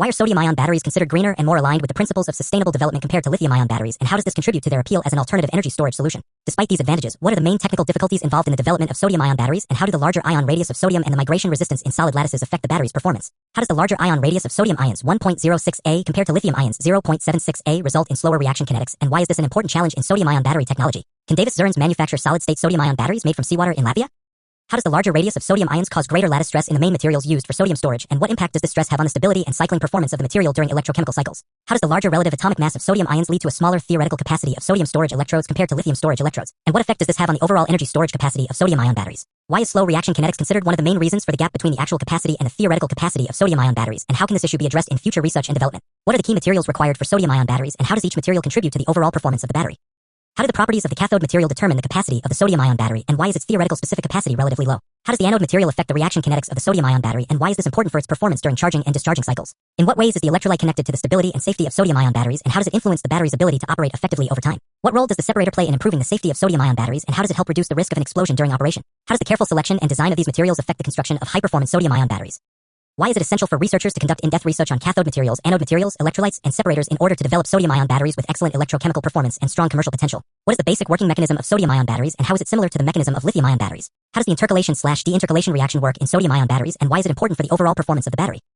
Why are sodium-ion batteries considered greener and more aligned with the principles of sustainable development compared to lithium-ion batteries, and how does this contribute to their appeal as an alternative energy storage solution? Despite these advantages, what are the main technical difficulties involved in the development of sodium-ion batteries, and how do the larger ion radius of sodium and the migration resistance in solid lattices affect the battery's performance? How does the larger ion radius of sodium ions 1.06A compared to lithium ions 0.76A result in slower reaction kinetics, and why is this an important challenge in sodium-ion battery technology? Can Davis Zurns manufacture solid-state sodium-ion batteries made from seawater in Latvia? How does the larger radius of sodium ions cause greater lattice stress in the main materials used for sodium storage, and what impact does this stress have on the stability and cycling performance of the material during electrochemical cycles? How does the larger relative atomic mass of sodium ions lead to a smaller theoretical capacity of sodium storage electrodes compared to lithium storage electrodes, and what effect does this have on the overall energy storage capacity of sodium-ion batteries? Why is slow reaction kinetics considered one of the main reasons for the gap between the actual capacity and the theoretical capacity of sodium-ion batteries, and how can this issue be addressed in future research and development? What are the key materials required for sodium-ion batteries, and how does each material contribute to the overall performance of the battery? How do the properties of the cathode material determine the capacity of the sodium-ion battery, and why is its theoretical specific capacity relatively low? How does the anode material affect the reaction kinetics of the sodium-ion battery, and why is this important for its performance during charging and discharging cycles? In what ways is the electrolyte connected to the stability and safety of sodium-ion batteries, and how does it influence the battery's ability to operate effectively over time? What role does the separator play in improving the safety of sodium-ion batteries, and how does it help reduce the risk of an explosion during operation? How does the careful selection and design of these materials affect the construction of high-performance sodium-ion batteries? Why is it essential for researchers to conduct in-depth research on cathode materials, anode materials, electrolytes, and separators in order to develop sodium-ion batteries with excellent electrochemical performance and strong commercial potential? What is the basic working mechanism of sodium-ion batteries, and how is it similar to the mechanism of lithium-ion batteries? How does the intercalation/deintercalation reaction work in sodium-ion batteries, and why is it important for the overall performance of the battery?